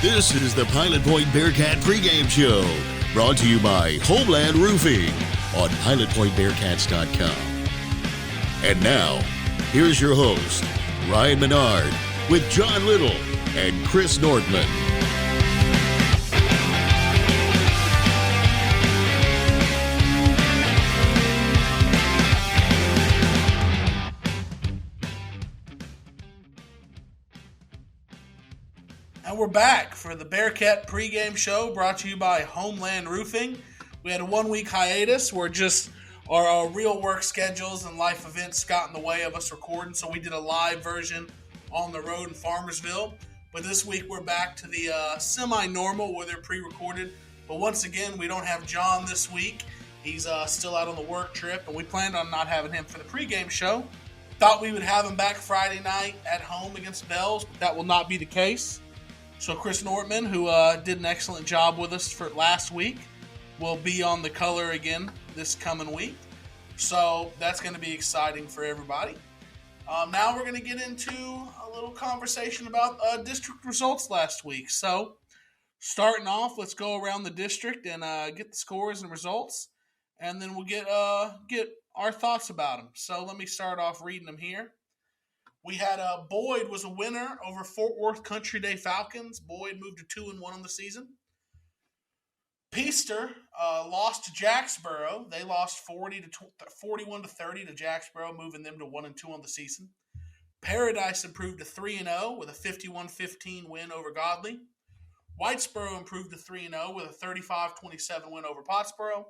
This is the Pilot Point Bearcat Pregame Show, brought to you by Homeland Roofing on pilotpointbearcats.com. And now, here's your host, Ryne Menard, with John Little and Chris Nortman. And we're back for the Bearcat pregame show brought to you by Homeland Roofing. We had a 1 week hiatus where just our real work schedules and life events got in the way of us recording, so we did a live version on the road in Farmersville. But this week we're back to the semi-normal where they're pre-recorded. But once again, we don't have John this week. He's still out on the work trip, and we planned on not having him for the pregame show. Thought we would have him back Friday night at home against Bells, but that will not be the case. So Chris Nortman, who did an excellent job with us for last week, will be on the color again this coming week. So that's going to be exciting for everybody. Now we're going to get into a little conversation about district results last week. So starting off, let's go around the district and get the scores and results, and then we'll get our thoughts about them. So let me start off reading them here. We had Boyd was a winner over Fort Worth Country Day Falcons. Boyd moved to 2-1 on the season. Peaster lost to Jacksboro. They lost 41-30 to Jacksboro, moving them to 1-2 on the season. Paradise improved to 3-0 with a 51-15 win over Godley. Whitesboro improved to 3-0 with a 35-27 win over Pottsboro.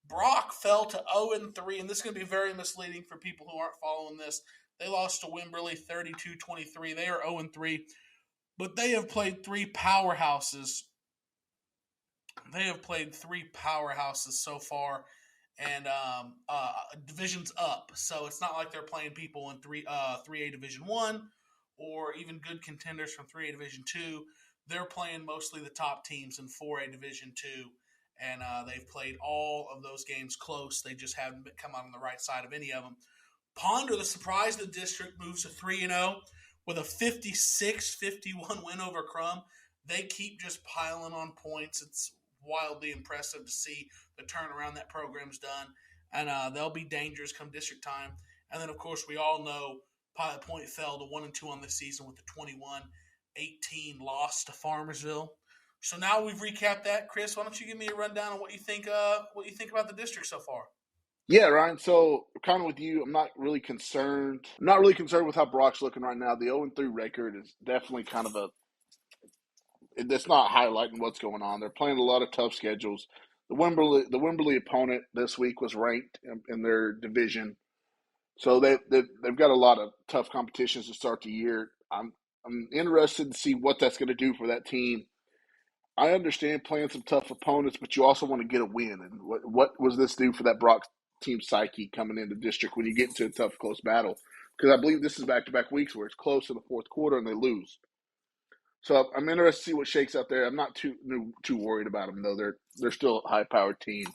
Brock fell to 0-3, and this is going to be very misleading for people who aren't following this. They lost to Wimberley 32-23. They are 0-3, but they have played three powerhouses. They have played three powerhouses so far, and divisions up. So it's not like they're playing people in 3A Division 1 or even good contenders from 3A Division 2. They're playing mostly the top teams in 4A Division 2, and they've played all of those games close. They just haven't come out on the right side of any of them. Ponder, the surprise of the district, moves to 3-0 with a 56-51 win over Crum. They keep just piling on points. It's wildly impressive to see the turnaround that program's done, and they'll be dangerous come district time. And then, of course, we all know Pilot Point fell to 1-2 on this season with the 21-18 loss to Farmersville. So now we've recapped that. Chris, why don't you give me a rundown on what you think about the district so far? Yeah, Ryan. So kind of with you, I'm not really concerned. I'm not really concerned with how Brock's looking right now. The 0-3 record is definitely kind of it's not highlighting what's going on. They're playing a lot of tough schedules. The Wimberley opponent this week was ranked in their division, so they've got a lot of tough competitions to start the year. I'm interested to see what that's going to do for that team. I understand playing some tough opponents, but you also want to get a win. And what was this do for that Brock team psyche coming into district when you get into a tough, close battle? Because I believe this is back-to-back weeks where it's close in the fourth quarter and they lose. So I'm interested to see what shakes out there. I'm not too worried about them, though. They're still a high-powered team.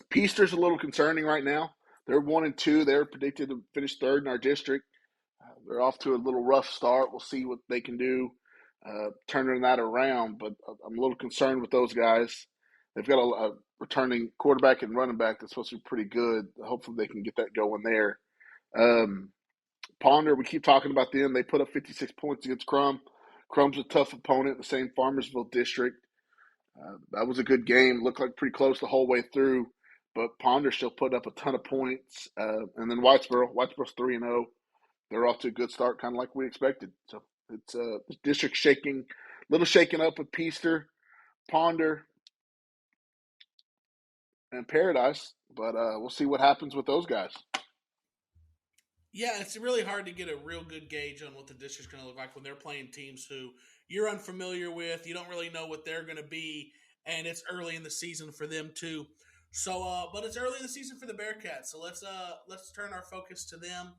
Peaster's a little concerning right now. They're 1-2. They're predicted to finish third in our district. They're off to a little rough start. We'll see what they can do turning that around, but I'm a little concerned with those guys. They've got a returning quarterback and running back that's supposed to be pretty good. Hopefully they can get that going there. Ponder, we keep talking about them. They put up 56 points against Crum. Crum's a tough opponent in the same Farmersville district. That was a good game. Looked like pretty close the whole way through, but Ponder still put up a ton of points. And then Whitesboro's 3-0. They're off to a good start, kind of like we expected. So it's the district little shaking up with Peaster, Ponder, and Paradise, but we'll see what happens with those guys. Yeah, it's really hard to get a real good gauge on what the district's going to look like when they're playing teams who you're unfamiliar with. You don't really know what they're going to be, and it's early in the season for them too. So, but it's early in the season for the Bearcats. So let's turn our focus to them.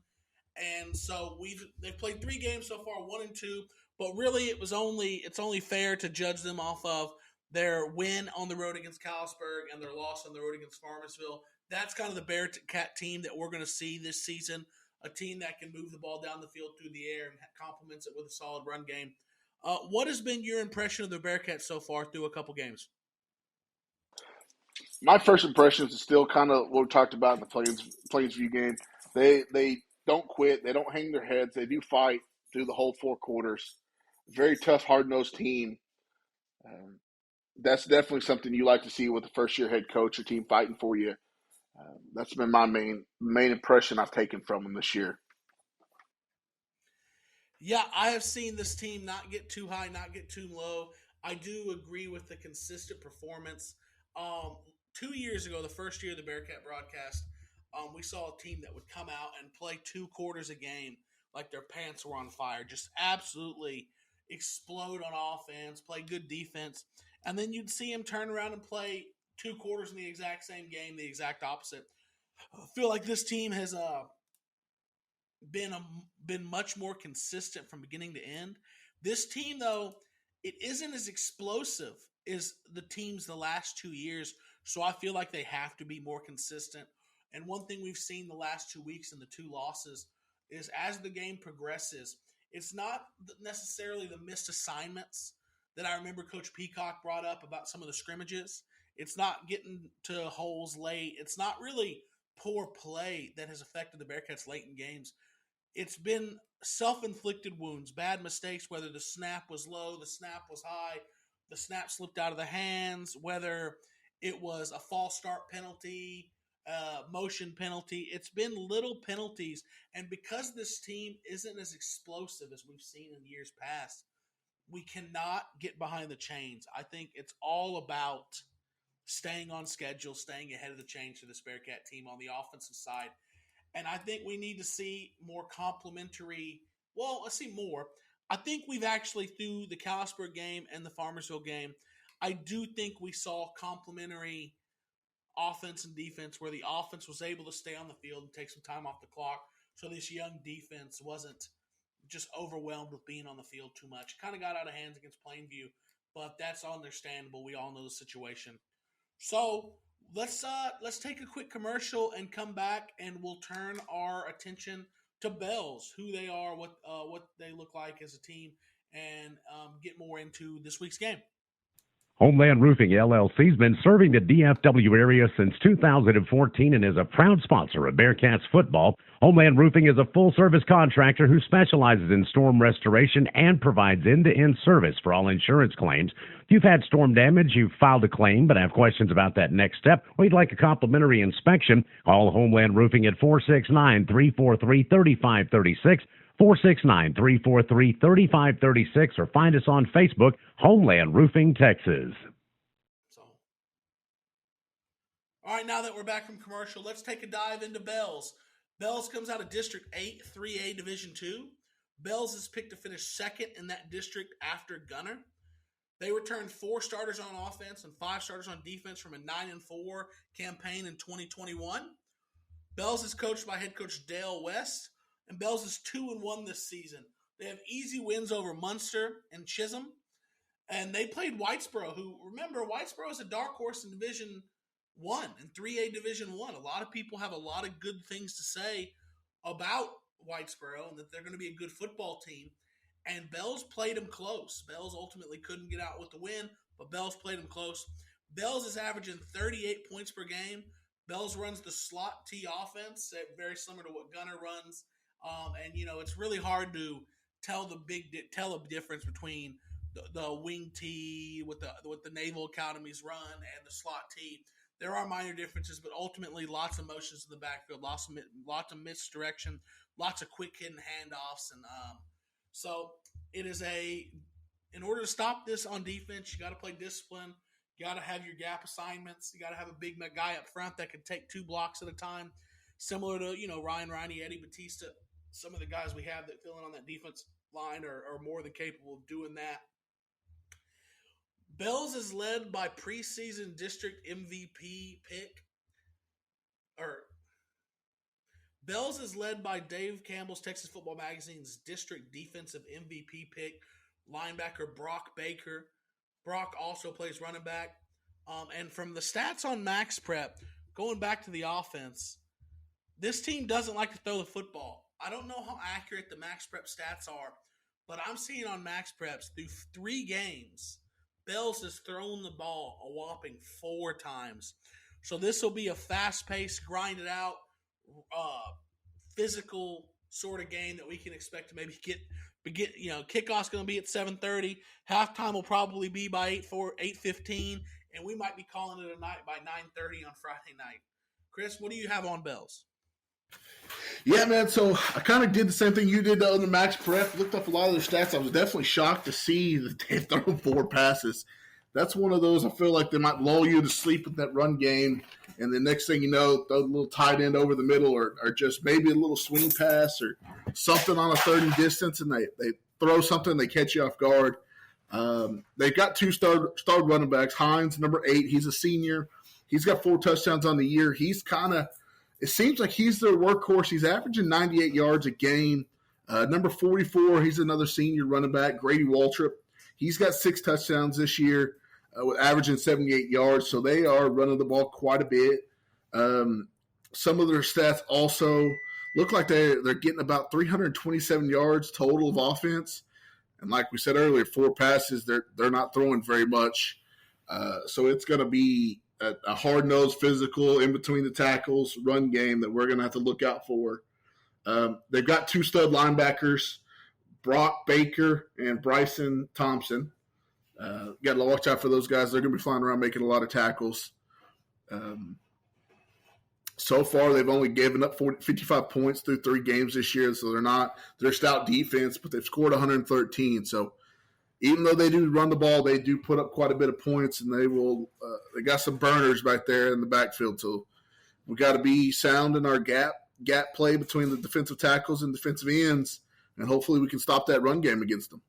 And so they've played 3 games so far, 1-2. But really, it's only fair to judge them off of their win on the road against Callisburg and their loss on the road against Farmersville. That's kind of the Bearcat team that we're going to see this season. A team that can move the ball down the field through the air and complements it with a solid run game. What has been your impression of the Bearcats so far through a couple games? My first impressions is still kind of what we talked about in the Plainsview game. They don't quit. They don't hang their heads. They do fight through the whole 4 quarters. Very tough, hard-nosed team. That's definitely something you like to see with the first-year head coach, your team fighting for you. That's been my main impression I've taken from them this year. Yeah, I have seen this team not get too high, not get too low. I do agree with the consistent performance. 2 years ago, the first year of the Bearcat broadcast, we saw a team that would come out and play 2 quarters a game like their pants were on fire, just absolutely explode on offense, play good defense, and then you'd see them turn around and play 2 quarters in the exact same game, the exact opposite. I feel like this team has been much more consistent from beginning to end. This team, though, it isn't as explosive as the teams the last 2 years, so I feel like they have to be more consistent. And one thing we've seen the last 2 weeks in the 2 losses is as the game progresses, it's not necessarily the missed assignments that I remember Coach Peacock brought up about some of the scrimmages. It's not getting to holes late. It's not really poor play that has affected the Bearcats late in games. It's been self-inflicted wounds, bad mistakes, whether the snap was low, the snap was high, the snap slipped out of the hands, whether it was a false start penalty, motion penalty. It's been little penalties, and because this team isn't as explosive as we've seen in years past, we cannot get behind the chains. I think it's all about staying on schedule, staying ahead of the chains for this Bearcat team on the offensive side. And I think we need to see more complementary. Well, let's see more. I think we've actually, through the Callisburg game and the Farmersville game, I do think we saw complementary offense and defense where the offense was able to stay on the field and take some time off the clock so this young defense wasn't just overwhelmed with being on the field too much. Kind of got out of hands against Plainview, but that's understandable. We all know the situation. So let's take a quick commercial and come back, and we'll turn our attention to Bells, who they are, what they look like as a team, and get more into this week's game. Homeland Roofing LLC has been serving the DFW area since 2014 and is a proud sponsor of Bearcats football. Homeland Roofing is a full-service contractor who specializes in storm restoration and provides end-to-end service for all insurance claims. If you've had storm damage, you've filed a claim but have questions about that next step, or you'd like a complimentary inspection, call Homeland Roofing at 469-343-3536. 469-343-3536 or find us on Facebook, Homeland Roofing, Texas. All right, now that we're back from commercial, let's take a dive into Bells. Bells comes out of District 8, 3A Division 2. Bells is picked to finish second in that district after Gunner. They returned 4 starters on offense and 5 starters on defense from a 9-4 campaign in 2021. Bells is coached by head coach Dale West. And Bells is 2-1 this season. They have easy wins over Munster and Chisholm. And they played Whitesboro, who, remember, Whitesboro is a dark horse in Division 1, in 3A Division 1. A lot of people have a lot of good things to say about Whitesboro and that they're going to be a good football team. And Bells played them close. Bells ultimately couldn't get out with the win, but Bells played them close. Bells is averaging 38 points per game. Bells runs the slot T offense, very similar to what Gunner runs. And it's really hard to tell a difference between the wing T with the Naval Academy's run and the slot T. There are minor differences, but ultimately lots of motions in the backfield, lots of misdirection, lots of quick hidden handoffs, and so it is in order to stop this on defense, you got to play discipline. You got to have your gap assignments. You got to have a big guy up front that can take 2 blocks at a time, similar to Ryne, Eddie Batista. Some of the guys we have that fill in on that defense line are more than capable of doing that. Bells is led by preseason district MVP pick. Bells is led by Dave Campbell's Texas Football Magazine's district defensive MVP pick, linebacker Brock Baker. Brock also plays running back. And from the stats on Max Prep, going back to the offense, this team doesn't like to throw the football. I don't know how accurate the Max Prep stats are, but I'm seeing on Max Preps through 3 games, Bells has thrown the ball a whopping 4 times. So this will be a fast-paced, grinded out, physical sort of game that we can expect to maybe get. Kickoff's going to be at 7:30. Halftime will probably be by 8:15, and we might be calling it a night by 9:30 on Friday night. Chris, what do you have on Bells? Yeah, man. So I kind of did the same thing you did on the Max Prep. Looked up a lot of their stats. I was definitely shocked to see that they've thrown 4 passes. That's one of those I feel like they might lull you to sleep with that run game, and the next thing you know, throw a little tight end over the middle, or just maybe a little swing pass or something on a 30 distance, and they throw something, they catch you off guard. They've got 2 star running backs. Hines, number 8, he's a senior. He's got 4 touchdowns on the year. He's kind of – it seems like he's their workhorse. He's averaging 98 yards a game. Number 44, he's another senior running back, Grady Waltrip. He's got 6 touchdowns this year, averaging 78 yards. So they are running the ball quite a bit. Some of their stats also look like they're getting about 327 yards total of offense. And like we said earlier, 4 passes, they're not throwing very much. So it's going to be a hard-nosed, physical, in between the tackles run game that we're going to have to look out for. They've got 2 stud linebackers, Brock Baker and Bryson Thompson. Got to watch out for those guys. They're going to be flying around making a lot of tackles. So far, they've only given up 55 points through 3 games this year, so they're stout defense, but they've scored 113. So even though they do run the ball, they do put up quite a bit of points, and they got some burners back there in the backfield. So we got to be sound in our gap play between the defensive tackles and defensive ends, and hopefully we can stop that run game against them.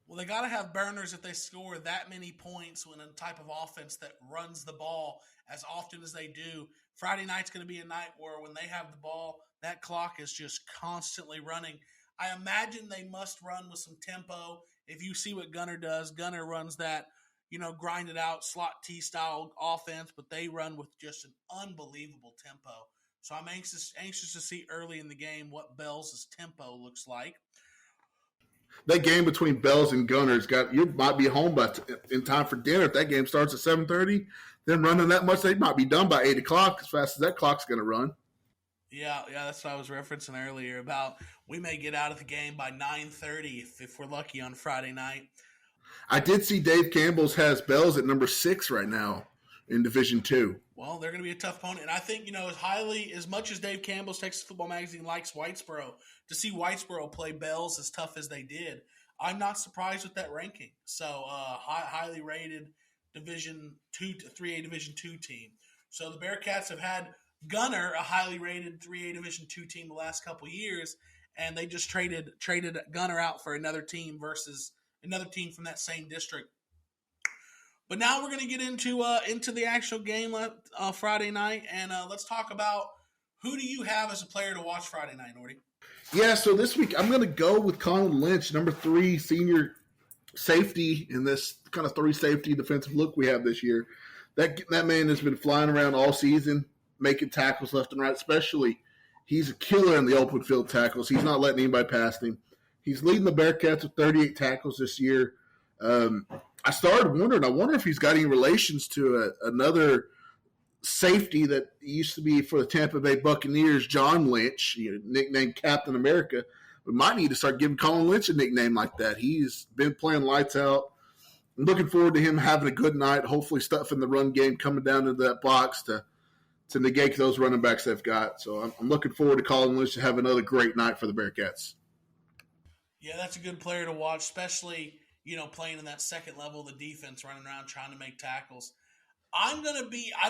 Well, they got to have burners if they score that many points when a type of offense that runs the ball as often as they do. Friday night's going to be a night where when they have the ball, that clock is just constantly running. I imagine they must run with some tempo. If you see what Gunner does, Gunner runs that, grinded out slot T style offense, but they run with just an unbelievable tempo. So I'm anxious to see early in the game what Bells' tempo looks like. That game between Bells and Gunners you might be home in time for dinner. If that game starts at 7:30, then running that much, they might be done by 8 o'clock as fast as that clock's going to run. Yeah, that's what I was referencing earlier about we may get out of the game by 9:30 if we're lucky on Friday night. I did see Dave Campbell's has Bells at number 6 right now in Division II. Well, they're going to be a tough opponent. And I think, as much as Dave Campbell's Texas Football Magazine likes Whitesboro, to see Whitesboro play Bells as tough as they did, I'm not surprised with that ranking. So, highly rated Division 2 to 3A Division 2 team. So the Bearcats have had Gunner, a highly rated 3A Division 2 team the last couple of years, and they just traded Gunner out for another team versus another team from that same district. But now we're going to get into the actual game Friday night, and let's talk about who do you have as a player to watch Friday night, Norty? Yeah, so this week I'm going to go with Colin Lynch, number 3 senior safety in this kind of 3 safety defensive look we have this year. That man has been flying around all season, making tackles left and right, especially he's a killer in the open field tackles. He's not letting anybody past him. He's leading the Bearcats with 38 tackles this year. I started wondering, I wonder if he's got any relations to another safety that used to be for the Tampa Bay Buccaneers, John Lynch, nicknamed Captain America. We might need to start giving Colin Lynch a nickname like that. He's been playing lights out. I'm looking forward to him having a good night, hopefully stuffing the run game, coming down into that box to negate those running backs they've got. So I'm looking forward to Colin Lynch to have another great night for the Bearcats. Yeah, that's a good player to watch, especially – playing in that second level of the defense, running around trying to make tackles. I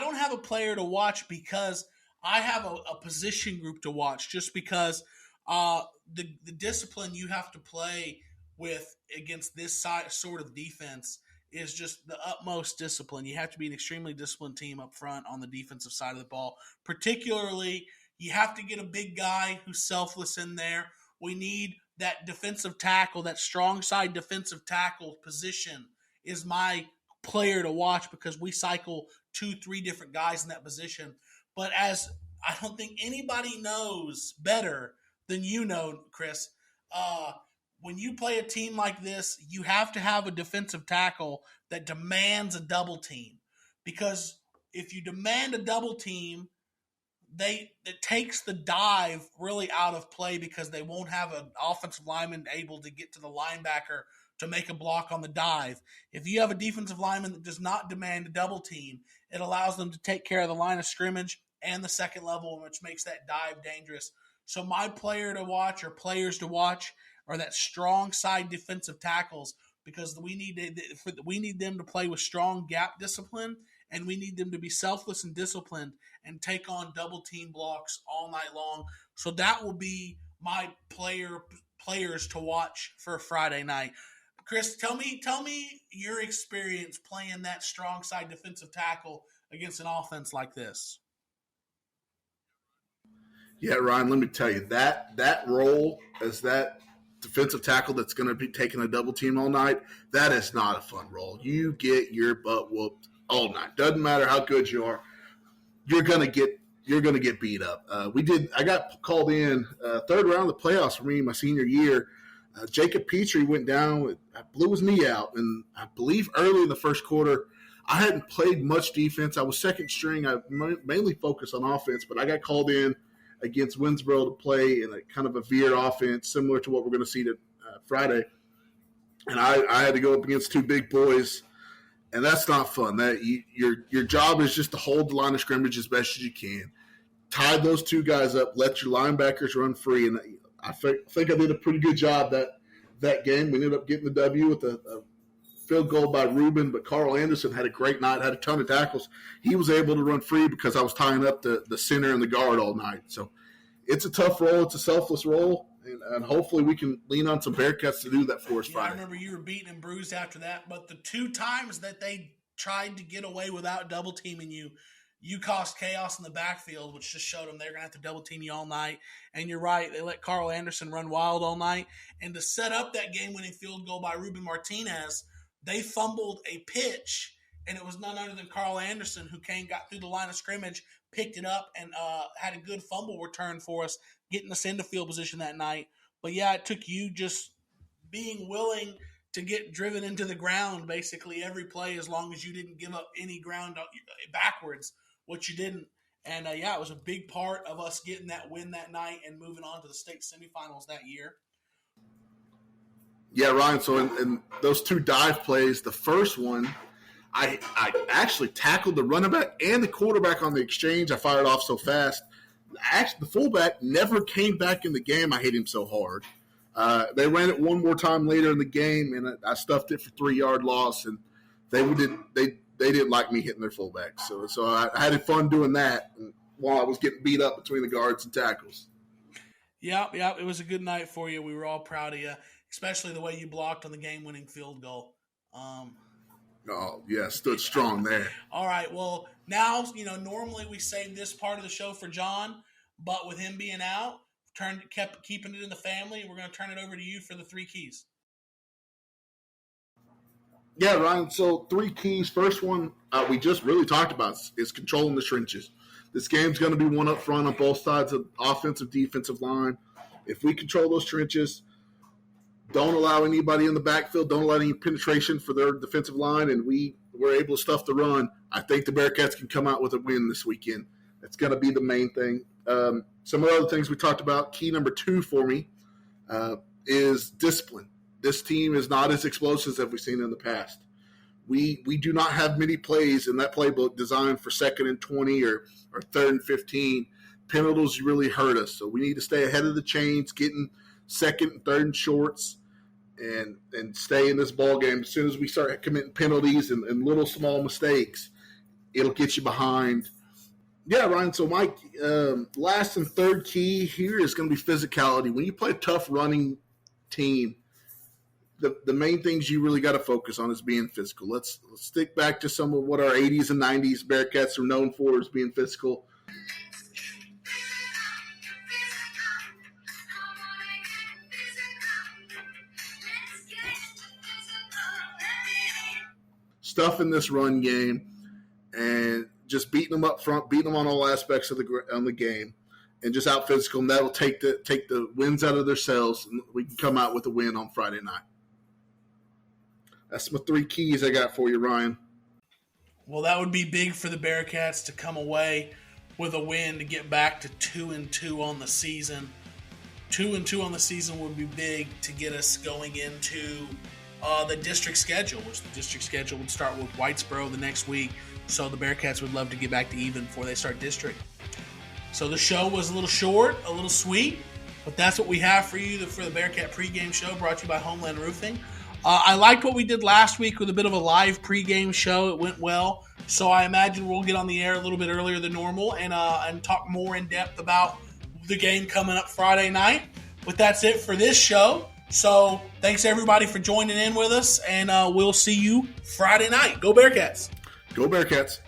don't have a player to watch because I have a position group to watch, just because the discipline you have to play with against this sort of defense is just the utmost discipline. You have to be an extremely disciplined team up front on the defensive side of the ball. Particularly, you have to get a big guy who's selfless in there. We need that defensive tackle, that strong side defensive tackle position is my player to watch because we cycle 2-3 different guys in that position. But as I don't think anybody knows better than Chris, when you play a team like this, you have to have a defensive tackle that demands a double team. Because if you demand a double team, it takes the dive really out of play because they won't have an offensive lineman able to get to the linebacker to make a block on the dive. If you have a defensive lineman that does not demand a double team, it allows them to take care of the line of scrimmage and the second level, which makes that dive dangerous. So my player to watch or players to watch are that strong side defensive tackles because we need them to play with strong gap discipline, and we need them to be selfless and disciplined and take on double team blocks all night long. So that will be my players to watch for Friday night. Chris, tell me your experience playing that strong side defensive tackle against an offense like this. Yeah, Ryan, let me tell you, that role as that defensive tackle that's going to be taking a double team all night, that is not a fun role. You get your butt whooped all night. Doesn't matter how good you are, you're going to get beat up. I got called in third round of the playoffs for me my senior year. Jacob Petrie went down, blew his knee out, and I believe early in the first quarter, I hadn't played much defense. I was second string. I mainly focused on offense, but I got called in against Winsboro to play in a kind of a veer offense, similar to what we're going to see Friday. And I had to go up against two big boys, and that's not fun. Your job is just to hold the line of scrimmage as best as you can. Tie those two guys up, let your linebackers run free, and I think I did a pretty good job that game. We ended up getting the W with a field goal by Ruben, but Carl Anderson had a great night, had a ton of tackles. He was able to run free because I was tying up the center and the guard all night. So it's a tough role. It's a selfless role, and hopefully we can lean on some Bearcats to do that for us Friday. I remember you were beaten and bruised after that, but the two times that they tried to get away without double teaming you, you caused chaos in the backfield, which just showed them they're going to have to double team you all night. And you're right, they let Carl Anderson run wild all night. And to set up that game-winning field goal by Ruben Martinez, they fumbled a pitch, and it was none other than Carl Anderson who got through the line of scrimmage, picked it up, and had a good fumble return for us, getting us into field position that night. But, yeah, it took you just being willing to get driven into the ground basically every play as long as you didn't give up any ground backwards, which you didn't. And, it was a big part of us getting that win that night and moving on to the state semifinals that year. Yeah, Ryan, so in those two dive plays, the first one, I actually tackled the running back and the quarterback on the exchange. I fired off so fast. Actually, the fullback never came back in the game. I hit him so hard. They ran it one more time later in the game, and I stuffed it for 3-yard loss, and they didn't like me hitting their fullback. So I had fun doing that while I was getting beat up between the guards and tackles. Yeah, it was a good night for you. We were all proud of you, especially the way you blocked on the game-winning field goal. Stood strong there. All right, well, now, normally we save this part of the show for John, but with him being out, kept keeping it in the family. We're going to turn it over to you for the 3 keys. Yeah, Ryan, so 3 keys. First one we just really talked about is controlling the trenches. This game's going to be one up front on both sides of offensive, defensive line. If we control those trenches, don't allow anybody in the backfield, don't allow any penetration for their defensive line, and we're able to stuff the run, I think the Bearcats can come out with a win this weekend. That's going to be the main thing. Some of the other things we talked about, key number 2 for me is discipline. This team is not as explosive as we've seen in the past. We do not have many plays in that playbook designed for 2nd and 20 or 3rd and 15. Penalties really hurt us, so we need to stay ahead of the chains, getting 2nd and 3rd and shorts, and stay in this ball game. As soon as we start committing penalties and little small mistakes, it'll get you behind. Yeah, Ryan, so my last and 3rd key here is going to be physicality. When you play a tough running team, the main things you really got to focus on is being physical. Let's stick back to some of what our 80s and 90s Bearcats are known for, is being physical. Stuff in this run game and just beating them up front, beating them on all aspects of the game. and just out physical them. That'll take the wins out of their sails, and we can come out with a win on Friday night. That's my 3 keys I got for you, Ryan. Well, that would be big for the Bearcats to come away with a win to get back to 2-2 on the season. 2-2 on the season would be big to get us going into the district schedule, which the district schedule would start with Whitesboro the next week. So the Bearcats would love to get back to even before they start district. So the show was a little short, a little sweet, but that's what we have for you for the Bearcat pregame show brought to you by Homeland Roofing. I liked what we did last week with a bit of a live pregame show. It went well. So I imagine we'll get on the air a little bit earlier than normal and talk more in depth about the game coming up Friday night. But that's it for this show. So thanks everybody for joining in with us, and we'll see you Friday night. Go Bearcats. Go Bearcats.